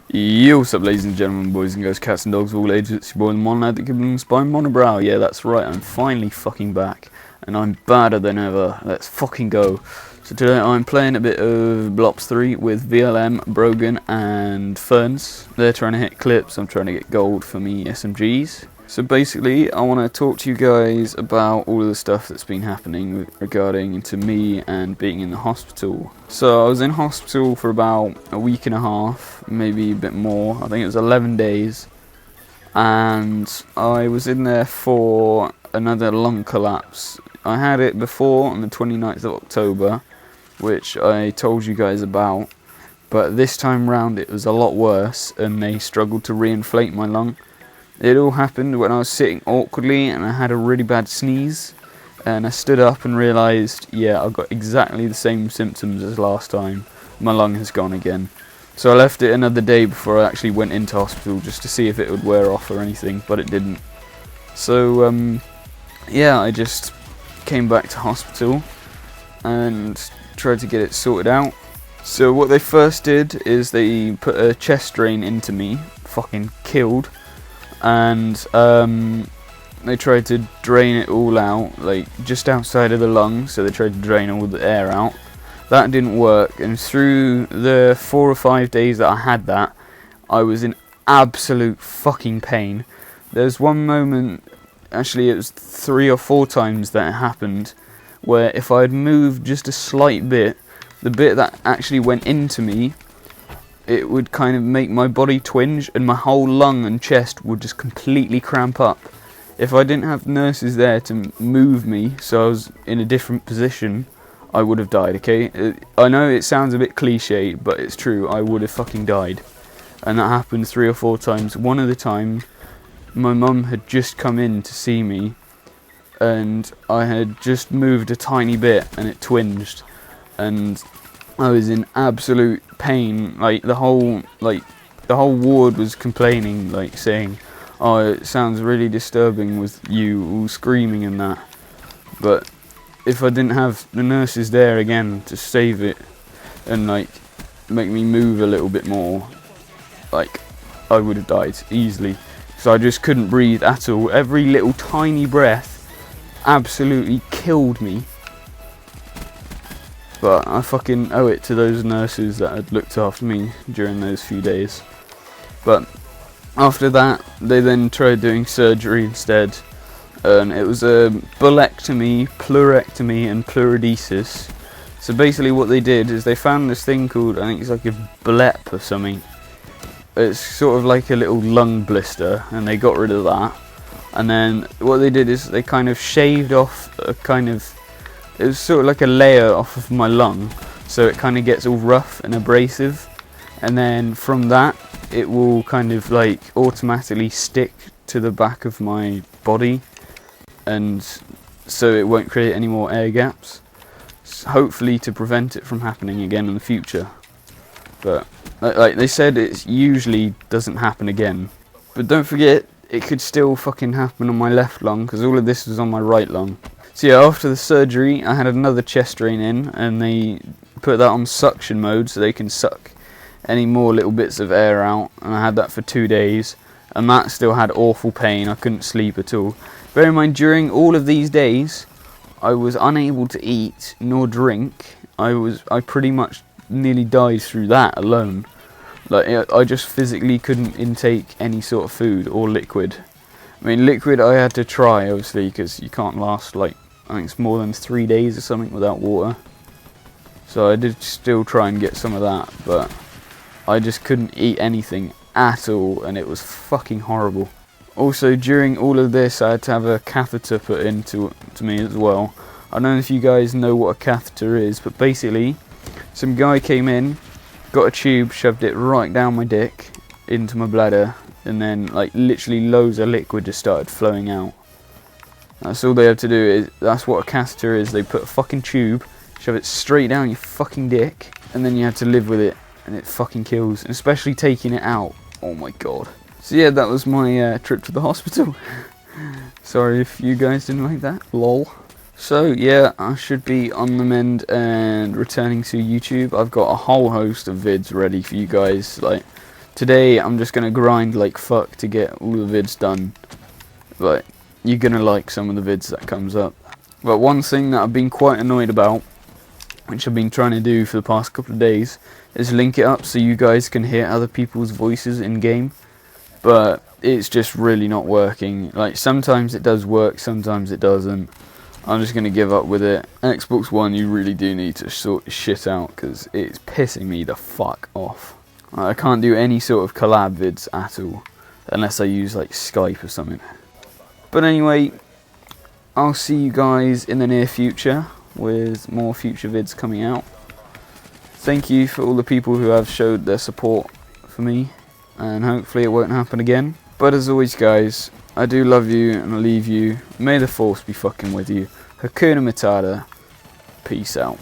Yo, what's up, ladies and gentlemen, boys and girls, cats and dogs of all ages? It's your boy, the Monad, that gives them spine monobrow. Yeah, that's right, I'm finally fucking back, and I'm badder than ever. Let's fucking go. So today I'm playing a bit of Blops 3 with VLM, Brogan, and Ferns. They're trying to hit clips, I'm trying to get gold for me SMGs. So basically, I want to talk to you guys about all of the stuff that's been happening regarding to me and being in the hospital. So I was in hospital for about a week and a half, maybe a bit more. I think it was 11 days. And I was in there for another lung collapse. I had it before on the 29th of October, which I told you guys about. But this time round it was a lot worse, and they struggled to reinflate my lung. It all happened when I was sitting awkwardly and I had a really bad sneeze, and I stood up and realised, yeah, I've got exactly the same symptoms as last time. My lung has gone again. So I left it another day before I actually went into hospital just to see if it would wear off or anything, but it didn't. So yeah, I just came back to hospital and tried to get it sorted out. So what they first did is they put a chest drain into me, fucking killed. And they tried to drain it all out, like just outside of the lungs, so they tried to drain all the air out. That didn't work, and through the 4 or 5 days that I had that, I was in absolute fucking pain. There's one moment, actually it was 3 or 4 times that it happened, where if I had moved just a slight bit, the bit that actually went into me, it would kind of make my body twinge and my whole lung and chest would just completely cramp up. If I didn't have nurses there to move me, so I was in a different position, I would have died, okay? I know it sounds a bit cliche, but it's true, I would have fucking died. And that happened 3 or 4 times. One of the times, my mum had just come in to see me, and I had just moved a tiny bit and it twinged, and I was in absolute pain. Like the whole ward was complaining, like saying, "Oh, it sounds really disturbing with you all screaming and that." But if I didn't have the nurses there again to save it and like make me move a little bit more, like I would have died easily. So I just couldn't breathe at all. Every little tiny breath absolutely killed me. But I fucking owe it to those nurses that had looked after me during those few days. But after that, they then tried doing surgery instead. And it was a bulectomy, pleurectomy, and pleurodesis. So basically what they did is they found this thing called, I think it's like a blep or something. It's sort of like a little lung blister, and they got rid of that. And then what they did is they kind of shaved off a kind of, it was sort of like a layer off of my lung, so it kind of gets all rough and abrasive, and then from that it will kind of like automatically stick to the back of my body, and so it won't create any more air gaps, hopefully to prevent it from happening again in the future. But like they said, it usually doesn't happen again, but don't forget, it could still fucking happen on my left lung, because all of this was on my right lung. So yeah, after the surgery, I had another chest drain in, and they put that on suction mode so they can suck any more little bits of air out, and I had that for 2 days, and that still had awful pain. I couldn't sleep at all. Bear in mind, during all of these days, I was unable to eat nor drink. I pretty much nearly died through that alone. Like, I just physically couldn't intake any sort of food or liquid. I mean, liquid I had to try, obviously, because you can't last, like, I think it's more than 3 days or something without water. So I did still try and get some of that, but I just couldn't eat anything at all, and it was fucking horrible. Also, during all of this, I had to have a catheter put into me as well. I don't know if you guys know what a catheter is, but basically, some guy came in, got a tube, shoved it right down my dick, into my bladder, and then like literally loads of liquid just started flowing out. That's all they have to do. That's what a catheter is. They put a fucking tube, shove it straight down your fucking dick, and then you have to live with it, and it fucking kills, and especially taking it out. Oh my god. So yeah, that was my trip to the hospital. Sorry if you guys didn't like that. Lol. So yeah, I should be on the mend and returning to YouTube. I've got a whole host of vids ready for you guys, like Today I'm just gonna grind like fuck to get all the vids done, but you're gonna like some of the vids that comes up. But one thing that I've been quite annoyed about, which I've been trying to do for the past couple of days, is link it up so you guys can hear other people's voices in game, but it's just really not working. Like, sometimes it does work, sometimes it doesn't. I'm just going to give up with it. Xbox One, you really do need to sort shit out, because it's pissing me the fuck off. I can't do any sort of collab vids at all, unless I use like Skype or something. But anyway, I'll see you guys in the near future with more future vids coming out. Thank you for all the people who have showed their support for me, and hopefully it won't happen again. But as always guys, I do love you and I leave you. May the force be fucking with you. Hakuna Matata. Peace out.